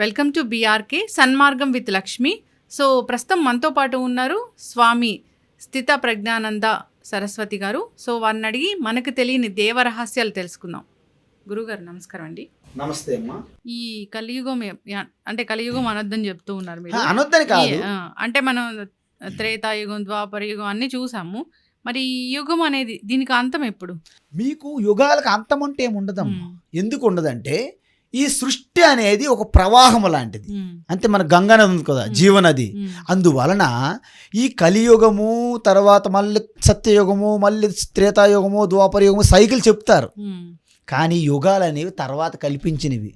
Welcome to BRK Sanmargam with Lakshmi. So ప్రస్తుతం మనతో పాటు ఉన్నారు స్వామి స్థిత ప్రజ్ఞానంద సరస్వతి గారు. సో వారిని అడిగి మనకు తెలియని దేవ రహస్యాలు తెలుసుకుందాం. గురుగారు నమస్కారం అండి. నమస్తే అమ్మా. ఈ కలియుగం అంటే కలియుగం అనొద్దని చెప్తూ ఉన్నారు మీరు. అనొద్దని కాదు, అంటే మనం త్రేతాయుగం, ద్వాపరయుగం అన్ని చూసాము. మరి ఈ యుగం అనేది దీనికి అంతం ఎప్పుడు? మీకు యుగాలకు అంతం అంటే ఏముండదమ్మా. ఎందుకు ఉండదంటే ఈ సృష్టి అనేది ఒక ప్రవాహం లాంటిది. అంతే, మన గంగా నది ఉంది కదా, జీవనది. అందువలన ఈ కలియుగము తర్వాత మళ్ళీ సత్యయుగము, మళ్ళీ త్రేతాయుగము, ద్వాపరయుగము సైకిల్ చెప్తారు. కానీ యుగాలు అనేవి తర్వాత కల్పించినవి.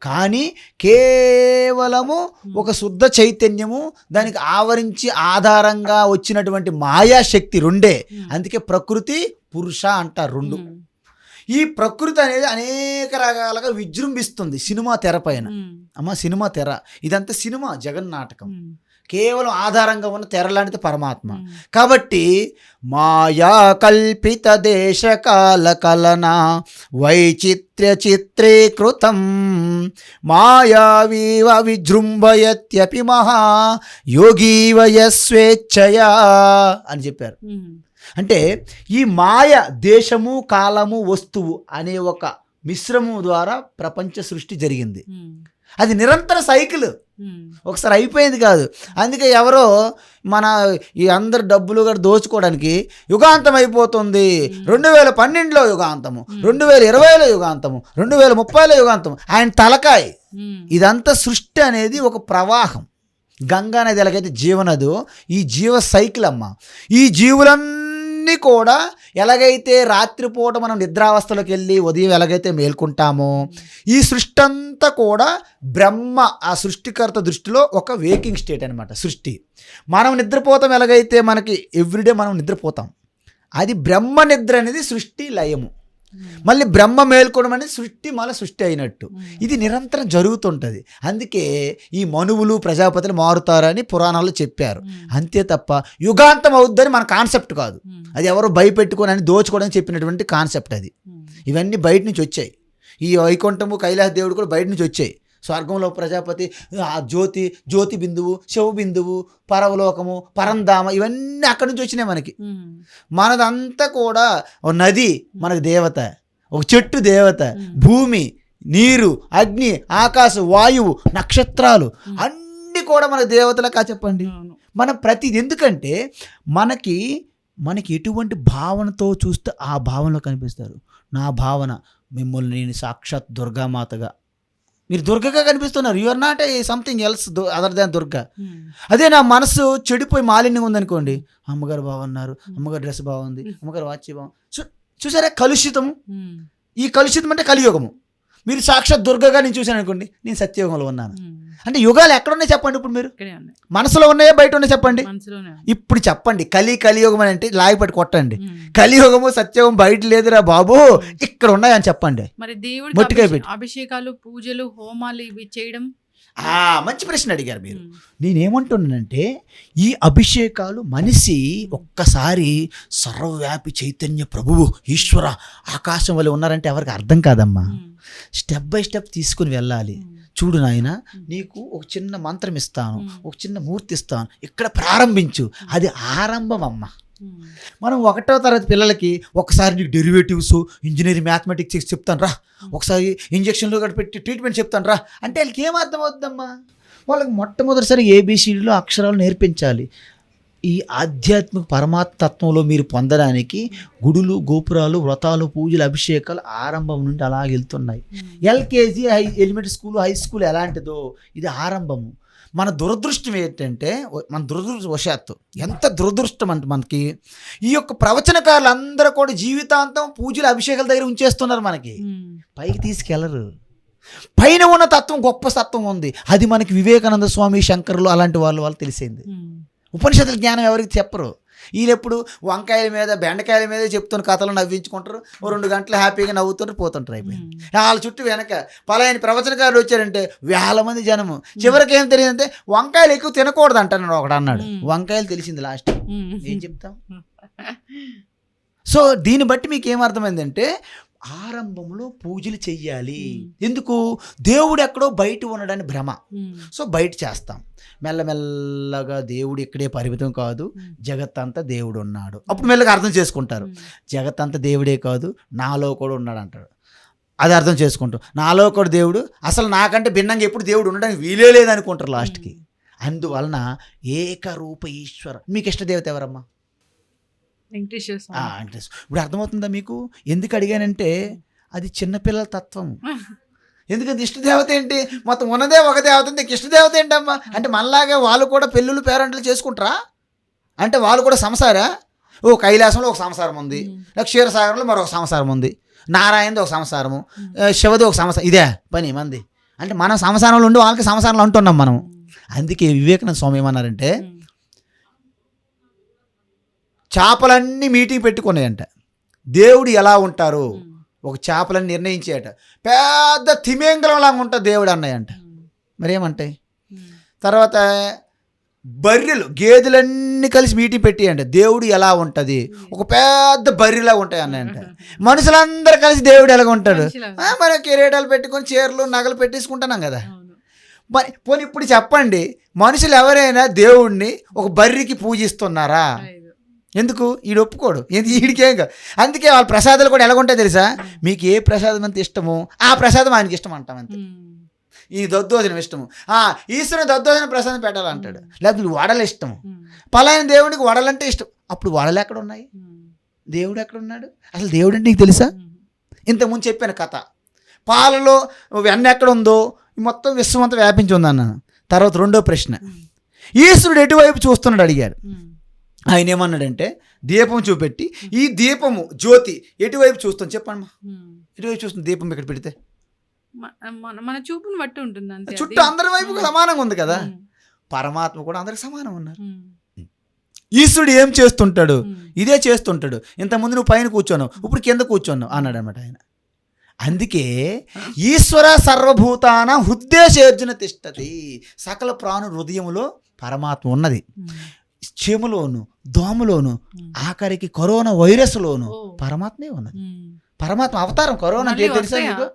కానీ కేవలము ఒక శుద్ధ చైతన్యము, దానికి ఆవరించి ఆధారంగా వచ్చినటువంటి మాయాశక్తి రెండే. అందుకే ప్రకృతి పురుష అంటారు రెండు. ఈ ప్రకృతి అనేది అనేక రకాలుగా విజృంభిస్తుంది సినిమా తెర పైన. అమ్మ, సినిమా తెర ఇదంతా సినిమా, జగన్నాటకం. కేవలం ఆధారంగా ఉన్న తెర లాంటిది పరమాత్మ. కాబట్టి మాయా కల్పిత దేశకాల కలన వైచిత్ర్య చిత్రీకృతం మాయావీవ విజృంభయత్యపి మహా యోగీవయ స్వేచ్ఛయా అని చెప్పారు. అంటే ఈ మాయ దేశము, కాలము, వస్తువు అనే ఒక మిశ్రమం ద్వారా ప్రపంచ సృష్టి జరిగింది. అది నిరంతర సైకిల్, ఒకసారి అయిపోయింది కాదు. అందుకే ఎవరో మన ఈ అందరు డబ్బులు కూడా దోచుకోవడానికి యుగాంతం అయిపోతుంది, 2012లో యుగాంతము, 2020లో యుగాంతము, 2030లో యుగాంతము, ఆయన తలకాయ. ఇదంతా సృష్టి అనేది ఒక ప్రవాహం. గంగా నది ఎలాగైతే జీవనదో ఈ జీవ సైకిల్ అమ్మ. ఈ జీవులన్నీ కూడా ఎలాగైతే రాత్రిపూట మనం నిద్రావస్థలోకి వెళ్ళి ఉదయం ఎలాగైతే మేల్కొంటామో, ఈ సృష్టి అంతా కూడా బ్రహ్మ, ఆ సృష్టికర్త దృష్టిలో ఒక వేకింగ్ స్టేట్ అనమాట సృష్టి. మనం నిద్రపోతాం, ఎలాగైతే మనకి ఎవ్రీడే మనం నిద్రపోతాం, అది బ్రహ్మ నిద్ర అనేది సృష్టి లయము. మళ్ళీ బ్రహ్మ మేల్కోవడం అనేది సృష్టి మళ్ళీ సృష్టి అయినట్టు. ఇది నిరంతరం జరుగుతుంటుంది. అందుకే ఈ మనువులు ప్రజాపతులు మారుతారని పురాణాలు చెప్పారు. అంతే తప్ప యుగాంతం అవుద్దని మన కాన్సెప్ట్ కాదు. అది ఎవరో భయపెట్టుకొని అని దోచుకోవడానికి చెప్పినటువంటి కాన్సెప్ట్ అది. ఇవన్నీ బయట నుంచి వచ్చాయి. ఈ వైకుంఠము, కైలాస దేవుడు కూడా బయట నుంచి వచ్చాయి. స్వర్గంలో ప్రజాపతి, ఆ జ్యోతి బిందువు, శివ బిందువు, పరవలోకము, పరంధామ, ఇవన్నీ అక్కడి నుంచి వచ్చినాయి మనకి. మనదంతా కూడా ఒక నది మనకు దేవత, ఒక చెట్టు దేవత, భూమి, నీరు, అగ్ని, ఆకాశం, వాయువు, నక్షత్రాలు అన్నీ కూడా మనకు దేవతలకా చెప్పండి. మనం ప్రతిది, ఎందుకంటే మనకి ఎటువంటి భావనతో చూస్తే ఆ భావనలో కనిపిస్తారు. నా భావన, మిమ్మల్ని నేను సాక్షాత్ దుర్గామాతగా, మీరు దుర్గగా కనిపిస్తున్నారు. You are not a something else other than Durga. అదే నా మనసు చెడిపోయి మాలిన్యంగా ఉందనుకోండి, అమ్మగారు బాగున్నారు, అమ్మగారు డ్రెస్ బాగుంది, అమ్మగారు వాచ్ బాగుంది, చూసారా కలుషితము. ఈ కలుషితం అంటే కలియుగము. మీరు సాక్షాత్ దుర్గగా నేను చూశాను అనుకోండి, నేను సత్యయుగంలో ఉన్నాను. అంటే యుగాలు ఎక్కడున్నాయి చెప్పండి. ఇప్పుడు మీరు మనసులో ఉన్నాయా, బయట ఉన్నాయా చెప్పండి. ఇప్పుడు చెప్పండి, కలియుగం అని అంటే లాగిపట్టి కొట్టండి. కలియుగము సత్యయుగం బయట లేదురా బాబు, ఇక్కడ ఉన్నాయని చెప్పండి. మరి దేవుడికి అభిషేకాలు, పూజలు, హోమాలు ఇవి చేయడం. మంచి ప్రశ్న అడిగారు మీరు. నేనేమంటున్నానంటే ఈ అభిషేకాలు మనిషి ఒక్కసారి సర్వవ్యాపి చైతన్య ప్రభువు ఈశ్వర ఆకాశం వల్ల ఉన్నారంటే ఎవరికి అర్థం కాదమ్మా. స్టెప్ బై స్టెప్ తీసుకుని వెళ్ళాలి. చూడు నాయన, నీకు ఒక చిన్న మంత్రం ఇస్తాను, ఒక చిన్న మూర్తి ఇస్తాను, ఇక్కడ ప్రారంభించు. అది ఆరంభం అమ్మ. మనం 1వ తరగతి పిల్లలకి ఒకసారి నీకు డెరివేటివ్స్, ఇంజనీరింగ్, మ్యాథమెటిక్స్ చెప్తాను రా, ఒకసారి ఇంజక్షన్లు పెట్టి ట్రీట్మెంట్ చెప్తాను రా అంటే వాళ్ళకి ఏం అర్థం అవుతుందమ్మా? వాళ్ళకి మొట్టమొదటిసారి ABCDలో అక్షరాలు నేర్పించాలి. ఈ ఆధ్యాత్మిక పరమాత్మ తత్వంలో మీరు పొందడానికి గుడులు, గోపురాలు, వ్రతాలు, పూజలు, అభిషేకాలు ఆరంభం నుండి అలా వెళ్తున్నాయి. LKG, elementary school, high school ఎలాంటిదో ఇది ఆరంభము. మన దురదృష్టం ఏంటంటే, మన దురదృష్టవశాత్తు, ఎంత దురదృష్టం అంటే మనకి ఈ యొక్క ప్రవచనకారులు అందరూ కూడా జీవితాంతం పూజలు, అభిషేకాల దగ్గర ఉంచేస్తున్నారు. మనకి పైకి తీసుకెళ్లరు. పైన ఉన్న తత్వం, గొప్ప తత్వం ఉంది. అది మనకి వివేకానంద స్వామి, శంకరులు అలాంటి వాళ్ళు తెలిసింది. ఉపనిషత్తుల జ్ఞానం ఎవరికి చెప్పరు. వీళ్ళెప్పుడు వంకాయల మీద, బెండకాయల మీద చెప్తున్న కథలు నవ్వించుకుంటారు. 2 గంటలు హ్యాపీగా నవ్వుతుంటారు, పోతుంటారు. అయిపోయింది. వాళ్ళ చుట్టూ వెనక పలాయని ప్రవచనకారులు వచ్చారంటే వేల మంది జనము. చివరికి ఏం తెలియదంటే వంకాయలు ఎక్కువ తినకూడదు అంటాను ఒకడు అన్నాడు. వంకాయలు తెలిసింది లాస్ట్. ఏం చెప్తాం? సో దీన్ని బట్టి మీకు ఏమర్థమైందంటే ఆరంభంలో పూజలు చెయ్యాలి. ఎందుకు? దేవుడు ఎక్కడో బయట ఉండడానికి భ్రమ. సో బయట చేస్తాం. మెల్లమెల్లగా దేవుడు ఇక్కడే పరిమితం కాదు, జగత్తంతా దేవుడు ఉన్నాడు. అప్పుడు మెల్లగా అర్థం చేసుకుంటారు, జగత్తంతా దేవుడే కాదు, నాలో కూడా ఉన్నాడు అంటాడు. అది అర్థం చేసుకుంటాం, నాలో కూడా దేవుడు, అసలు నాకంటే భిన్నంగా ఎప్పుడు దేవుడు ఉండడానికి వీలే లేదనుకుంటారు లాస్ట్కి. అందువలన ఏకరూప ఈశ్వర. మీకు ఇష్టదేవత ఎవరమ్మా? వెంకటేశ్వర స్వామి. వెంకటేశ్వర. ఇప్పుడు అర్థమవుతుందా మీకు? ఎందుకు అడిగానంటే అది చిన్నపిల్లల తత్వం. ఎందుకంటే ఇష్టదేవత ఏంటి? మొత్తం ఉన్నదే ఒక దేవత, నీకు ఇష్టదేవత ఏంటమ్మా అంటే మనలాగే వాళ్ళు కూడా పెళ్ళిళ్ళు పేరెంట్లు చేసుకుంటారా అంటే వాళ్ళు కూడా సంసారా? ఓ కైలాసంలో ఒక సంసారం ఉంది, క్షీరసాగరంలో మరొక సంసారం ఉంది, నారాయణది ఒక సంసారము, శివది ఒక సంసారం. ఇదే పని మంది అంటే మనం సంసారంలో ఉండి వాళ్ళకి సంసారంలో అంటున్నాం మనం. అందుకే వివేకానంద స్వామి ఏమన్నారంటే చేపలన్నీ మీటింగ్ పెట్టుకున్నాయంట, దేవుడు ఎలా ఉంటారు ఒక చేపలని నిర్ణయించేట. పెద్ద తిమింగలంలాగా ఉంటుంది దేవుడు అన్నాయంట. మరేమంటాయి? తర్వాత బర్రెలు గేదెలన్నీ కలిసి మీటింగ్ పెట్టియంట, దేవుడు ఎలా ఉంటుంది ఒక పెద్ద బర్రెలాగా ఉంటాయి అన్నాయంట. మనుషులందరూ కలిసి దేవుడు ఎలాగ ఉంటాడు? మనం కిరీటాలు పెట్టుకొని చీరలు నగలు పెట్టేసుకుంటున్నాం కదా. మరి పోనీ ఇప్పుడు చెప్పండి, మనుషులు ఎవరైనా దేవుడిని ఒక బర్రెకి పూజిస్తున్నారా? ఎందుకు? ఈడు ఒప్పుకోడు, ఈడికేం కాదు. అందుకే వాళ్ళ ప్రసాదాలు కూడా ఎలాగుంటాయి తెలుసా? మీకు ఏ ప్రసాదం అంత ఇష్టమో ఆ ప్రసాదం ఆయనకి ఇష్టం అంటాం అంతే. ఈ దద్దోజనం ఇష్టము, ఈశ్వరుని దద్దోజనం ప్రసాదం పెట్టాలంటాడు. లేకపోతే వడలు ఇష్టము, పలాయన దేవుడికి వడలంటే ఇష్టం. అప్పుడు వడలు ఎక్కడ ఉన్నాయి? దేవుడు ఎక్కడ ఉన్నాడు? అసలు దేవుడు అంటే నీకు తెలుసా? ఇంతకుముందు చెప్పాను కథ, పాలలో వెన్న ఎక్కడ ఉందో మొత్తం విశ్వం అంతా వ్యాపించి ఉందన్నాను. తర్వాత రెండో ప్రశ్న, ఈశ్వరుడు ఎటువైపు చూస్తున్నాడు అడిగాడు. ఆయన ఏమన్నాడంటే దీపం చూపెట్టి, ఈ దీపము జ్యోతి ఎటువైపు చూస్తాం చెప్పమ్మా? ఎటువైపు చూస్తుంది దీపం? ఇక్కడ పెడితే మన చూపుని బట్టి ఉంటుంది అంతే. చుట్టూ అందరి వైపు సమానంగా ఉంది కదా. పరమాత్మ కూడా అందరికి సమానం ఉన్నారు. ఈశ్వరుడు ఏం చేస్తుంటాడు? ఇదే చేస్తుంటాడు. ఇంతకుముందు నువ్వు పైన కూర్చోన్నావు, ఇప్పుడు కింద కూర్చోన్నావు అన్నాడు అనమాట ఆయన. అందుకే ఈశ్వర సర్వభూతాన హృద్దేశేర్జున తిష్టతి. సకల ప్రాణు హృదయములో పరమాత్మ ఉన్నది. చీమలోను, దోమలోను, ఆఖరికి కరోనా వైరస్లోను పరమాత్మే ఉన్నది. పరమాత్మ అవతారం కరోనా తెలుసా మీకు?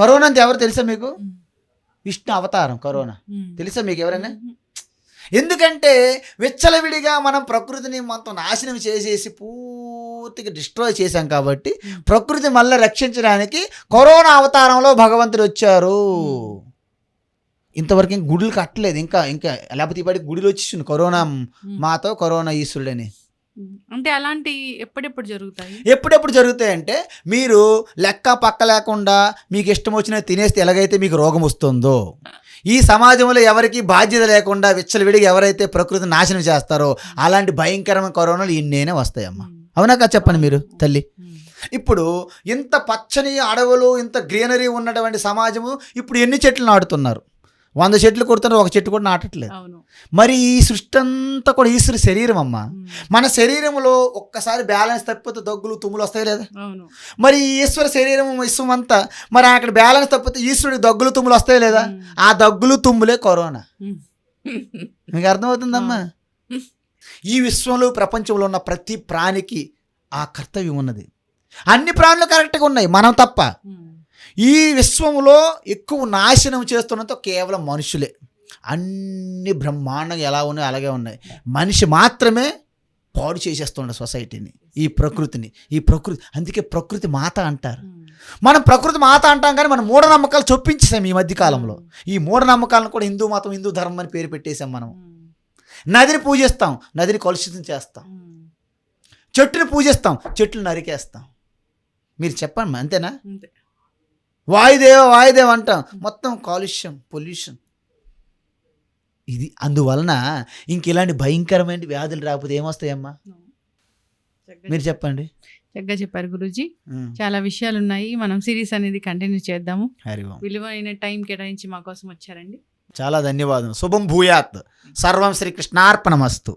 కరోనా అంటే ఎవరు తెలుసా మీకు? విష్ణు అవతారం కరోనా తెలుసా మీకు ఎవరైనా? ఎందుకంటే విచ్చలవిడిగా మనం ప్రకృతిని మొత్తం నాశనం చేసేసి పూర్తిగా డిస్ట్రాయ్ చేశాం కాబట్టి ప్రకృతి మళ్ళీ రక్షించడానికి కరోనా అవతారంలో భగవంతుడు వచ్చారు. ఇంతవరకు ఇంక గుడులు కట్టలేదు, ఇంకా లేకపోతే ఇప్పటికి గుడిలో వచ్చేసింది కరోనా మాతో కరోనా ఈశ్వరుడని. అంటే అలాంటి ఎప్పుడెప్పుడు జరుగుతాయి? ఎప్పుడెప్పుడు జరుగుతాయి అంటే మీరు లెక్క పక్క లేకుండా మీకు ఇష్టం వచ్చిన తినేస్తే ఎలాగైతే మీకు రోగం వస్తుందో, ఈ సమాజంలో ఎవరికి బాధ్యత లేకుండా విచ్చలవిడిగా ఎవరైతే ప్రకృతి నాశనం చేస్తారో అలాంటి భయంకరమైన కరోనాలు ఇన్నేనే వస్తాయమ్మా. అవునా కదా చెప్పండి మీరు తల్లి? ఇప్పుడు ఇంత పచ్చని అడవులు, ఇంత గ్రీనరీ ఉన్నటువంటి సమాజము ఇప్పుడు ఎన్ని చెట్లు నాటుతున్నారు? 100 చెట్లు కొడుతున్నారు, ఒక చెట్టు కూడా నాటట్లేదు. మరి ఈ సృష్టి అంతా కూడా ఈశ్వరు శరీరం అమ్మ. మన శరీరంలో ఒక్కసారి బ్యాలెన్స్ తప్పితే దగ్గులు తుమ్ములు వస్తాయి లేదా? మరి ఈశ్వర శరీరం విశ్వం అంతా మరి అక్కడ బ్యాలెన్స్ తప్పితే ఈశ్వరుడికి దగ్గులు తుమ్ములు వస్తాయి లేదా? ఆ దగ్గులు తుమ్ములే కరోనా. మీకు అర్థమవుతుందమ్మా? ఈ విశ్వంలో ప్రపంచంలో ఉన్న ప్రతి ప్రాణికి ఆ కర్తవ్యం ఉన్నది. అన్ని ప్రాణులు కరెక్ట్గా ఉన్నాయి, మనం తప్ప. ఈ విశ్వంలో ఎక్కువ నాశనం చేస్తున్నతో కేవలం మనుషులే. అన్ని బ్రహ్మాండంగా ఎలా ఉన్నాయో అలాగే ఉన్నాయి. మనిషి మాత్రమే పాడు చేసేస్తుండే సొసైటీని, ఈ ప్రకృతిని. అందుకే ప్రకృతి మాత అంటారు. మనం ప్రకృతి మాత అంటాం కానీ మనం మూఢనమ్మకాలు చొప్పించేసాం ఈ మధ్యకాలంలో. ఈ మూఢనమ్మకాలను కూడా హిందూ మతం, హిందూ ధర్మం అని పేరు పెట్టేసాం మనం. నదిని పూజిస్తాం, నదిని కలుషితం చేస్తాం. చెట్టుని పూజిస్తాం, చెట్లు నరికేస్తాం. మీరు చెప్పండి, అంతేనా? వాయుదేవ అంటాం, మొత్తం కాలుష్యం, పొల్యూషన్. ఇది అందువలన ఇంక ఇలాంటి భయంకరమైన వ్యాధులు రాకపోతే ఏమొస్తాయమ్మా? మీరు చెప్పండి. చక్కగా చెప్పారు గురూజీ. చాలా విషయాలు ఉన్నాయి, మనం సిరీస్ అనేది కంటిన్యూ చేద్దాము. విలువైన టైం కేటాయించి మా కోసం వచ్చారండి. చాలా ధన్యవాదాలు. శుభం భూయాత్. సర్వం శ్రీకృష్ణార్పణమస్తు.